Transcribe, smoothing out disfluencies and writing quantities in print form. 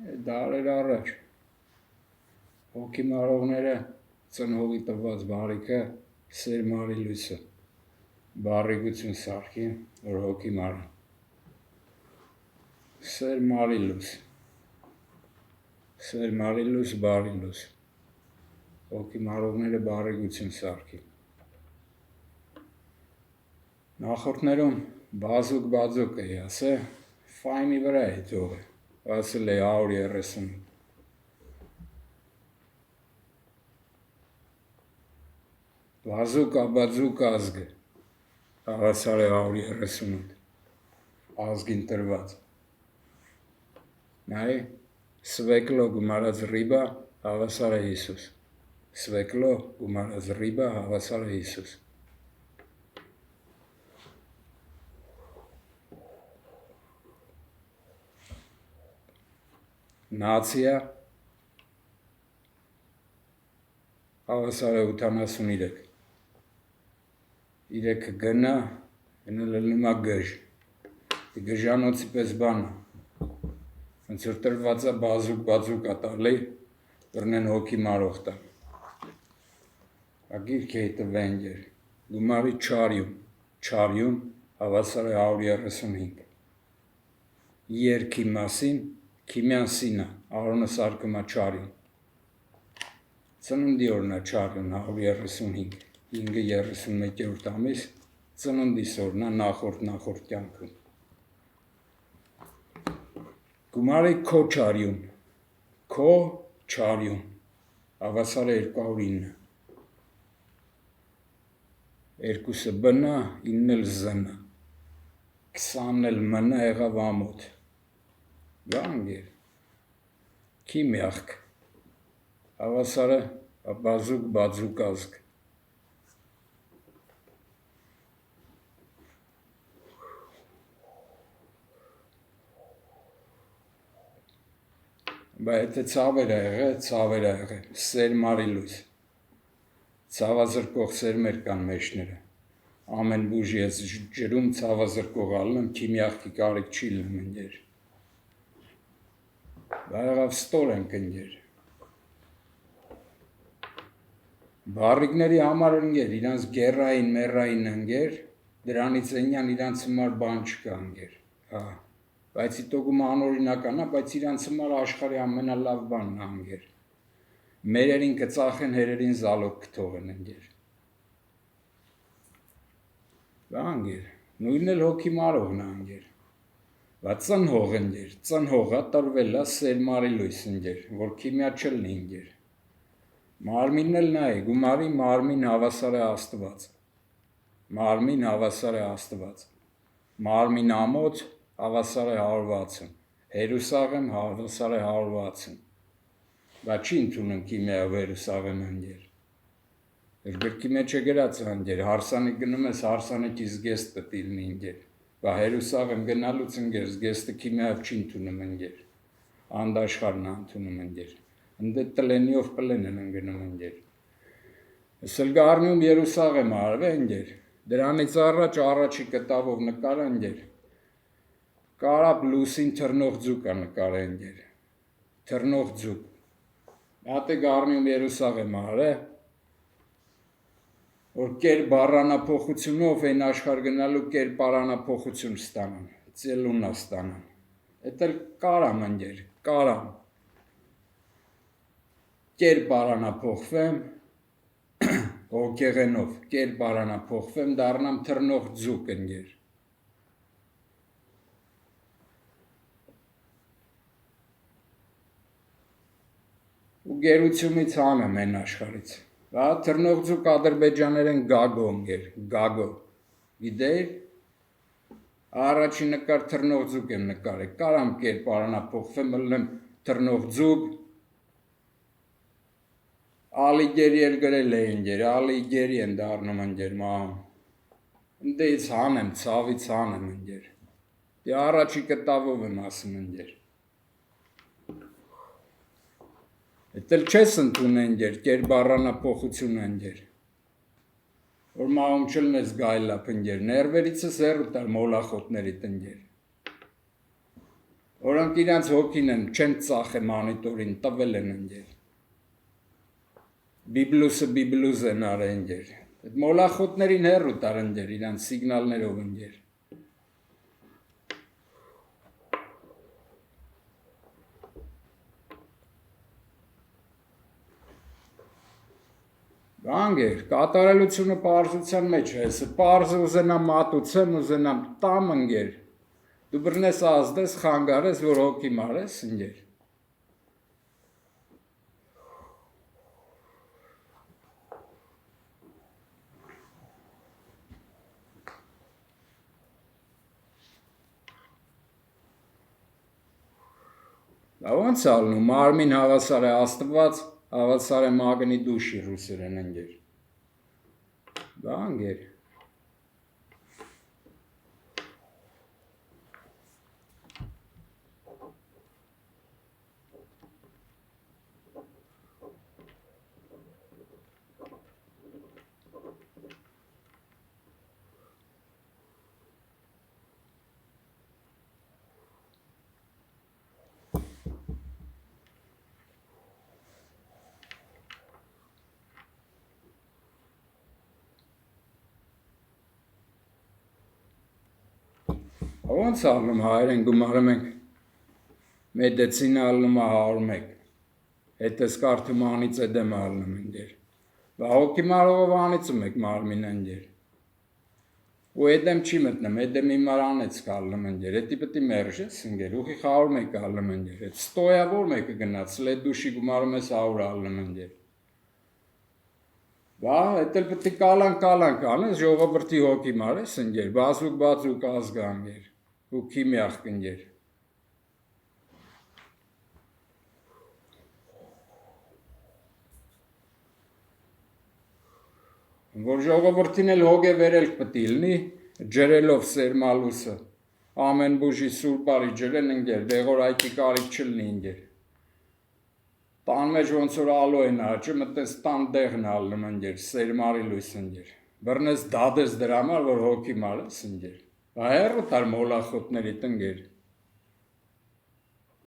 Դարեր առաջ հոգի մարողները ծնողի տված բարիքը սերմարի լույսը բարիգություն սարքին, որ հոգի մարը սերմարի լույս բարի լույս հոգի մարողները բարիգություն սարքին նախորդներում բազուկ է ասե ֆայմի վրա է թողը ասել է 130 բազուկ ազգը հավասար է 138 ազգին տրված նայ սվեկլո գումարած ռիբա հավասար է Հիսուս սվեկլո գումարած ռիբա հավասար է Հիսուս Նացիա հավասար է 83 իրեքը գնա լնումա գժ գժանոցի պես բան ոնց որ տրված է բազուկ ատալի բռնեն հոգի մարող տա ագիրք է տվենջեր գումարի չարյուն հավասար է 135 երկի մասին Քիմյան սինա, Արոնը սարկումա չարյուն, ծննդի օրնա չարյուն 135, 531 ամիս, ծննդիս օրնա նախորդ կյանքում։ Գումարի քո չարյուն, հավասար է 209, երկուսը բնա, 9 էլ զնա, 20 էլ մնա եղավ ամոթ, Գանգեր, Ki mjahk, հավասարը բազուկ ազգ։ Բայց եթե ցավեր է եղել, սերմարի լույս, ցավազրկող սերմեր կան մեջները, ամեն բուժի ես ջրում ցավազրկող ալնում, Ki mjahki կարիք չի լնում ընջեր։ Դա եղավ ստոր ենք ընջեր։ Բարիկների համար ընջեր, իրանց գերային, մերային ընջեր, դրանից ենյան իրանց համար բան չկա ընջեր, բայց իտոգում անօրինական է, բայց իրանց համար աշխարհի ամենալավ բանն է ընջեր։ Մերերին կծախեն, հերերին զալոկ կթողեն ընջեր։ Դա ընջեր, նույնն էլ հոգի մարողն է ընջեր։ Բայց ծնհող ընջեր, ծնհողը տրվել է սերմարի լույս ընջեր, որ քիմիա չլնի ընջեր։ Մարմինն էլ նա է, գումարի մարմին հավասար է Աստված։ Մարմին ամոթ հավասար է 160, Հերուսաղեմ հավասար է 160։ Դա չի ընդունում քիմիայով Հերուսաղեմ ընջեր։ Գրքի մեջ է գրած ընջեր, հարսանիք գնում ես, հարսանիքից զգեստ պետք լինի ընջեր։ Բա Հերուսաղեմ գնալուց ընջեր, զգեստը քիմիայով չի ընդունում ընջեր, անդաշխարն է ընդունում ընջեր, ընդե տնենիով պլեն են ընգնում ընջեր, սլ գարնում Երուսաղեմ արվ է ընջեր, դրանից առաջի կտավով նկար ընջեր, կարապ լուսին թրնող ձուկ է նկար ընջեր, թրնող ձուկ, հատ է գարնում Երուսաղեմ արվ է, որ կեր բառանափոխությունով այն աշխարհ գնալու կեր բառանափոխություն ստանան, ծելունա ստանան։ Էդ էլ կարամ ընջեր, կարամ։ Կեր բառանափոխվեմ, հոգեղենով, կեր բառանափոխվեմ, դառնամ թռնող ձուկ ընջեր։ Ու գերությունից հանեմ այն աշխարհից։ Դա թռնող ձուկ ադրբեջաներեն գագո ընջեր, գագո։ Գիտեիր, առաջի նկար թռնող ձուկ եմ նկարել, կարամ կեր բառանափոխվեմ, ըլնեմ թռնող ձուկ, ալիգերի էլ գրել է ընջեր, ալիգերի են դառնում ընջեր, մահամ։ Ընդեից հանեմ, ցավից հանեմ ընջեր։ Դե առաջի կտավով եմ ասում ընջեր։ Էդ էլ չես ընդունել ընջեր, կեր բառանափոխություն ընջեր։ Որ մահում չլնես գայլապ ընջեր, ներվերիցս հեռու տալ մոլախոտներիդ ընջեր։ Որոնք իրանց հոգին են, չեն ծախե մանիտորին, տվել են ընģեր։ Բիբլուս են արե ընģեր։ Այդ մոլախոտներին հեռու տար ընģեր, իրանց սիգնալներով ընģեր։ Գանգեր, կատարելությունը պարզության մեջ է, հեսը պարզը ուզենամ մատուցեմ, ուզենամ տամ ընģեր։ Դու բրնես ազդես, խանգարես, որ հոգի մարես ընģեր։ Ոնց ալնում, մարմին հավասար է Աստված, հավասար է մագնի դուշի ռուսերեն ընģեր։ Գանգեր։ Ոնց ալնում հայերեն գումարում ենք մեդեցինը ալնում է 101, հետս կարդում անից էդեմ ալնում ընģեր, հոգի մարողով անիցում եք մարմին ընģեր, ու էդեմ չի մտնում, էդեմ իմար անեց կալնում ընģեր, էդի պտի մերժես ընģեր, ուխի խավոր մեկ ալնում ընģեր, էդ ստոյավոր մեկը գնաց, լեդ դուշի գումարում ես 100 ալնում ընģեր, էդ էլ պտի կալանք անես, ժողովրդի հոգի մարես ընģեր, բազուկ ազգա ընģեր, ու քիմիախ ընģեր։ Որ ժողովրդին էլ հոգ է վերելք պտի լնի, ջրելով սերմալուսը, ամեն բուժի սուր բարի ջրեն ընģեր, դեղոր այդի կարիք չլնի ընģեր։ Տան մեջ ոնց որ ալո են աճը, մտես տան դեղն ալնում ընģեր, սերմարի լույս ընģեր, բրնես դադես դրամար, որ հոգի մարես ընģեր։ Հեռու տար մոլախոտների ընģեր։